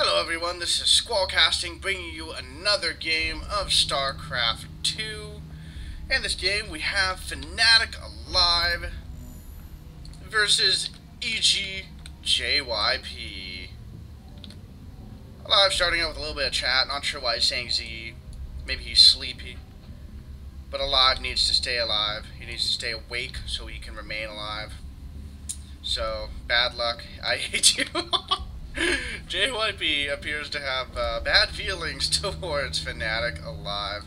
Hello everyone, this is Squallcasting bringing you another game of StarCraft 2. In this game we have Fnatic Alive versus EG JYP. Alive starting out with a little bit of chat, not sure why he's saying Z, maybe he's sleepy. But Alive needs to stay alive, he needs to stay awake so he can remain alive. So, bad luck, I hate you. JYP appears to have bad feelings towards Fnatic Alive.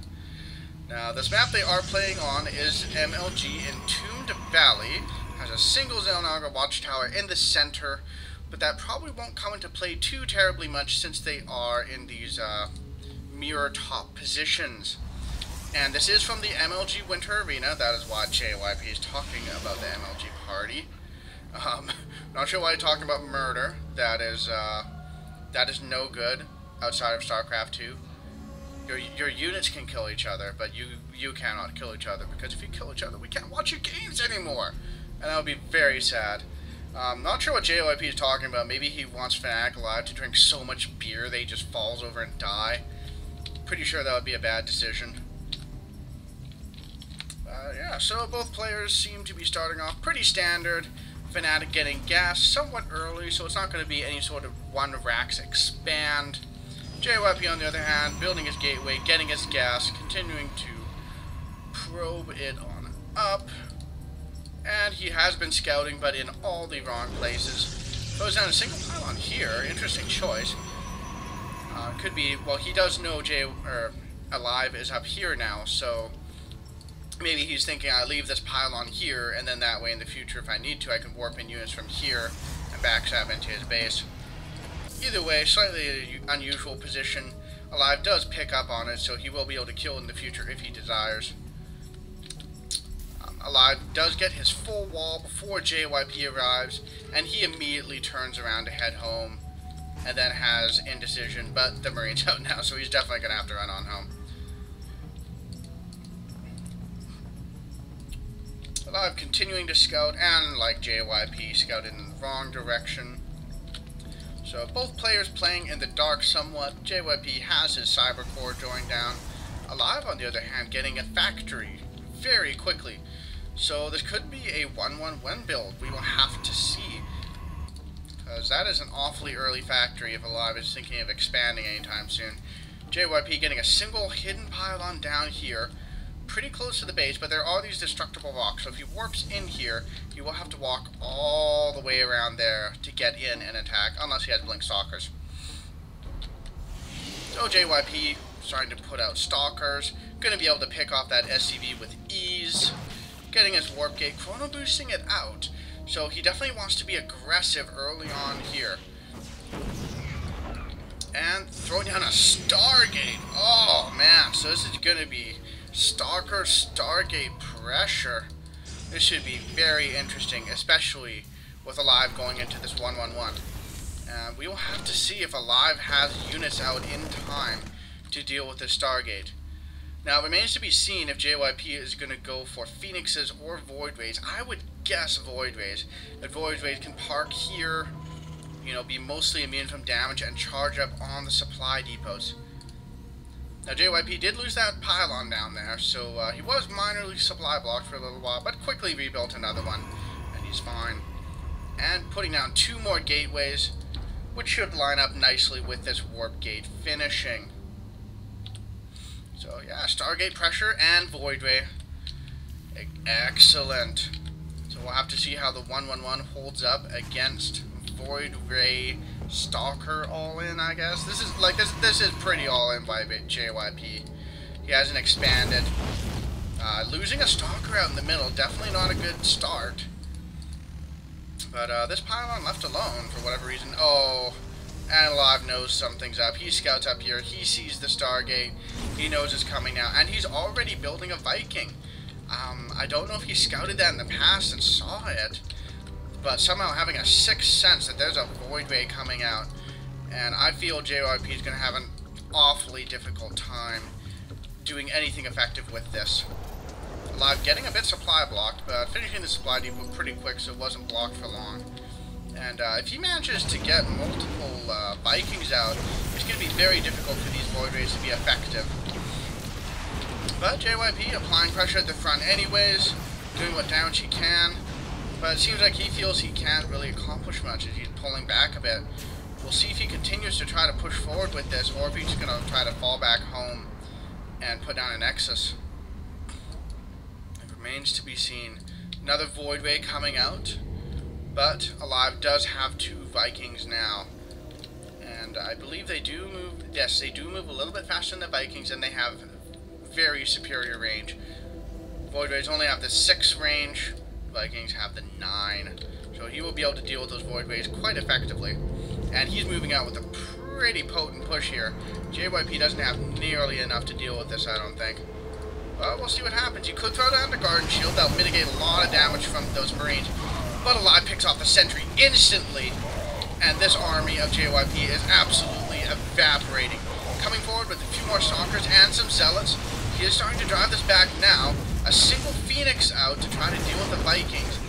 Now, this map they are playing on is MLG Entombed Valley. Has a single Xel'Naga watchtower in the center, but that probably won't come into play too terribly much since they are in these mirror top positions. And this is from the MLG Winter Arena. That is why JYP is talking about the MLG party. Not sure why you're talking about murder. That is no good outside of StarCraft 2. Your units can kill each other, but you cannot kill each other, because if you kill each other, we can't watch your games anymore, and that would be very sad. Not sure what JYP is talking about. Maybe he wants Fnatic Alive to drink so much beer they just falls over and die. Pretty sure that would be a bad decision. Yeah, so both players seem to be starting off pretty standard. Fnatic getting gas somewhat early, so it's not going to be any sort of one racks expand. JYP, on the other hand, building his gateway, getting his gas, continuing to probe it on up. And he has been scouting, but in all the wrong places. Goes down a single pylon here. Interesting choice. Could be, well, he does know Alive is up here now, so maybe he's thinking I leave this pylon here, and then that way in the future, if I need to, I can warp in units from here and backstab into his base. Either way, slightly unusual position. Alive does pick up on it, so he will be able to kill in the future if he desires. Alive does get his full wall before JYP arrives, and he immediately turns around to head home, and then has indecision, but the Marine's out now, so he's definitely going to have to run on home. Alive continuing to scout, and like JYP, scouted in the wrong direction. So both players playing in the dark somewhat. JYP has his cyber core joined down. Alive, on the other hand, getting a factory very quickly. So this could be a 1-1-1 build. We will have to see, because that is an awfully early factory if Alive is thinking of expanding anytime soon. JYP getting a single hidden pylon down here, pretty close to the base, but there are these destructible rocks, so if he warps in here, he will have to walk all the way around there to get in and attack, unless he has blink stalkers. So JYP starting to put out stalkers, going to be able to pick off that SCV with ease, getting his warp gate, chrono boosting it out, so he definitely wants to be aggressive early on here. And throwing down a Stargate. Oh man, so this is going to be Stalker Stargate pressure. This should be very interesting, especially with Alive going into this 1-1-1. We will have to see if Alive has units out in time to deal with this Stargate. Now, it remains to be seen if JYP is going to go for Phoenixes or Void Rays. I would guess Void Rays. That Void Rays can park here, you know, be mostly immune from damage, and charge up on the supply depots. Now, JYP did lose that pylon down there, so he was minorly supply blocked for a little while, but quickly rebuilt another one, and he's fine. And putting down 2 more gateways, which should line up nicely with this warp gate finishing. So, yeah, Stargate pressure and Void Ray. Excellent. So we'll have to see how the 1-1-1 holds up against Void Ray Stalker all-in, I guess. This is like this is pretty all-in by JYP. He hasn't expanded. Losing a Stalker out in the middle, definitely not a good start. But this pylon left alone for whatever reason. Oh, and Alive knows something's up. He scouts up here. He sees the Stargate. He knows it's coming now, and he's already building a Viking. I don't know if he scouted that in the past and saw it, but somehow having a sixth sense that there's a Void Ray coming out, and I feel JYP is going to have an awfully difficult time doing anything effective with this. Alive getting a bit supply blocked, but finishing the supply depot pretty quick, so it wasn't blocked for long. And if he manages to get multiple Vikings out, it's going to be very difficult for these Void Rays to be effective. But JYP applying pressure at the front anyways, doing what damage he can. But it seems like he feels he can't really accomplish much as he's pulling back a bit. We'll see if he continues to try to push forward with this, or if he's just going to try to fall back home and put down a Nexus. It remains to be seen. Another Void Ray coming out, but Alive does have 2 Vikings now. And I believe they do move, yes, they do move a little bit faster than the Vikings, and they have very superior range. Void Rays only have the 6 range, Vikings have the 9. So he will be able to deal with those Void Rays quite effectively. And he's moving out with a pretty potent push here. JYP doesn't have nearly enough to deal with this, I don't think. But we'll see what happens. You could throw down the Garden Shield. That'll mitigate a lot of damage from those Marines. But Alive picks off the Sentry instantly. And this army of JYP is absolutely evaporating. Coming forward with a few more Stalkers and some Zealots. He is starting to drive this back now. A single Phoenix out to try to deal with the Vikings.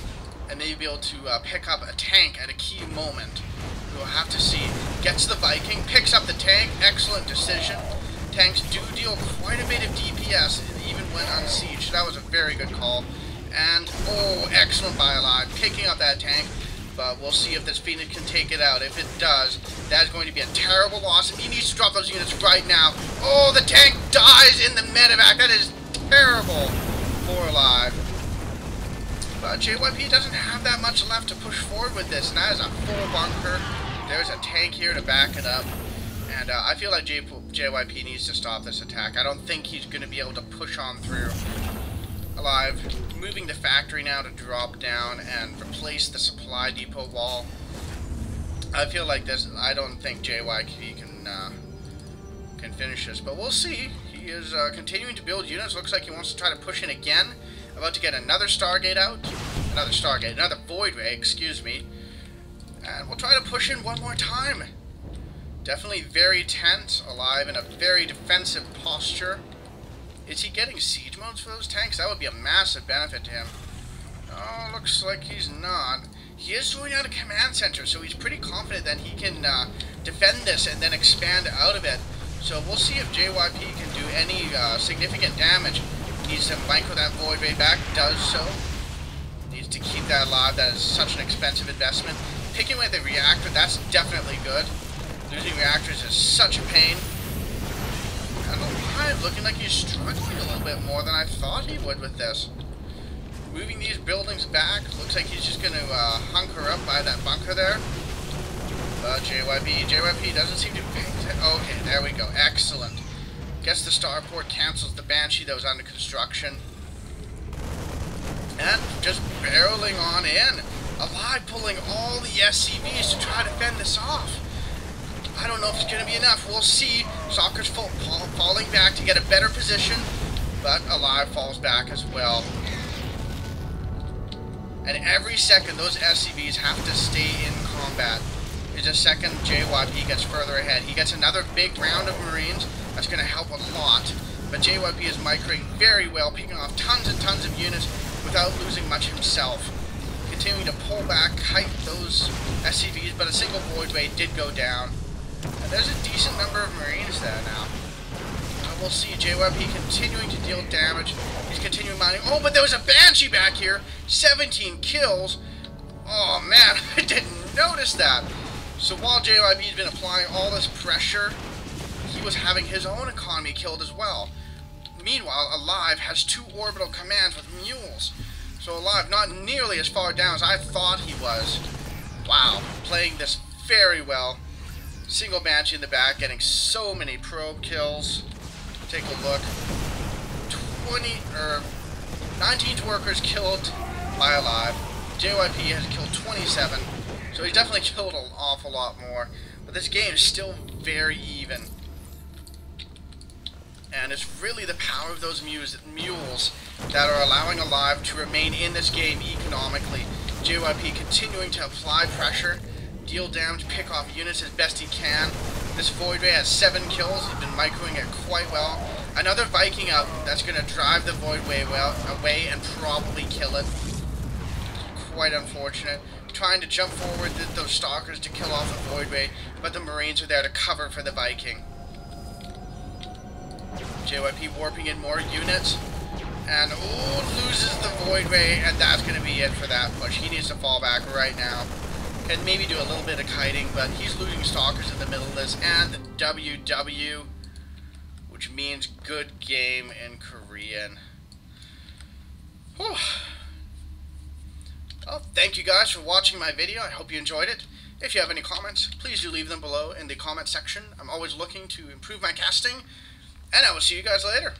And maybe be able to pick up a tank at a key moment. We'll have to see. Gets the Viking, picks up the tank. Excellent decision. Tanks do deal quite a bit of DPS, even when unsieged. That was a very good call. And, oh, excellent by Alive, picking up that tank. But we'll see if this Phoenix can take it out. If it does, that's going to be a terrible loss. And he needs to drop those units right now. Oh, the tank dies in the medevac. That is terrible for Alive. But JYP doesn't have that much left to push forward with this. And that is a full bunker. There's a tank here to back it up. And I feel like JYP needs to stop this attack. I don't think he's going to be able to push on through. Alive, moving the factory now to drop down and replace the supply depot wall. I feel like this, I don't think JYP can finish this, but we'll see. He is continuing to build units. Looks like he wants to try to push in again. About to get another Stargate out. Another Void Ray, excuse me. And we'll try to push in one more time. Definitely very tense, Alive in a very defensive posture. Is he getting siege modes for those tanks? That would be a massive benefit to him. Oh, looks like he's not. He is throwing out a command center, so he's pretty confident that he can defend this and then expand out of it. So we'll see if JYP can do any significant damage. Needs to micro that Void Ray back, does so. Needs to keep that alive, that is such an expensive investment. Picking away the reactor, that's definitely good. Losing reactors is such a pain. And Alive looking like he's struggling a little bit more than I thought he would with this. Moving these buildings back, looks like he's just going to hunker up by that bunker there. JYP doesn't seem to be paying attention. Okay, there we go, excellent. Guess the starport cancels the Banshee that was under construction. And just barreling on in. Alive pulling all the SCVs to try to fend this off. I don't know if it's going to be enough. We'll see. Stalker's falling back to get a better position, but Alive falls back as well. And every second, those SCVs have to stay in combat. Is a second JYP gets further ahead. He gets another big round of Marines. That's going to help a lot. But JYP is microing very well, picking off tons and tons of units without losing much himself. Continuing to pull back, kite those SCVs, but a single Void Ray did go down. And there's a decent number of Marines there now. We'll see JYP continuing to deal damage. He's continuing mining. Oh, but there was a Banshee back here. 17 kills. Oh, man, I didn't notice that. So while JYP's been applying all this pressure, he was having his own economy killed as well. Meanwhile, Alive has 2 orbital commands with mules. So Alive not nearly as far down as I thought he was. Wow, playing this very well. Single Banshee in the back, getting so many probe kills. Take a look. 19 workers killed by Alive. JYP has killed 27. So he's definitely killed an awful lot more. But this game is still very even. And it's really the power of those mules that are allowing Alive to remain in this game economically. JYP continuing to apply pressure, deal damage, pick off units as best he can. This Void Ray has 7 kills. He's been microing it quite well. Another Viking out that's going to drive the Void Ray away and probably kill it. Quite unfortunate. trying to jump forward those stalkers to kill off the Void Ray, but the Marines are there to cover for the Viking. JYP warping in more units, and loses the Void Ray, and that's going to be it for that push. He needs to fall back right now. Can maybe do a little bit of kiting, but he's losing stalkers in the middle of this, and the WW, which means good game in Korean. Whew. Well, thank you guys for watching my video. I hope you enjoyed it. If you have any comments, please do leave them below in the comment section. I'm always looking to improve my casting, and I will see you guys later.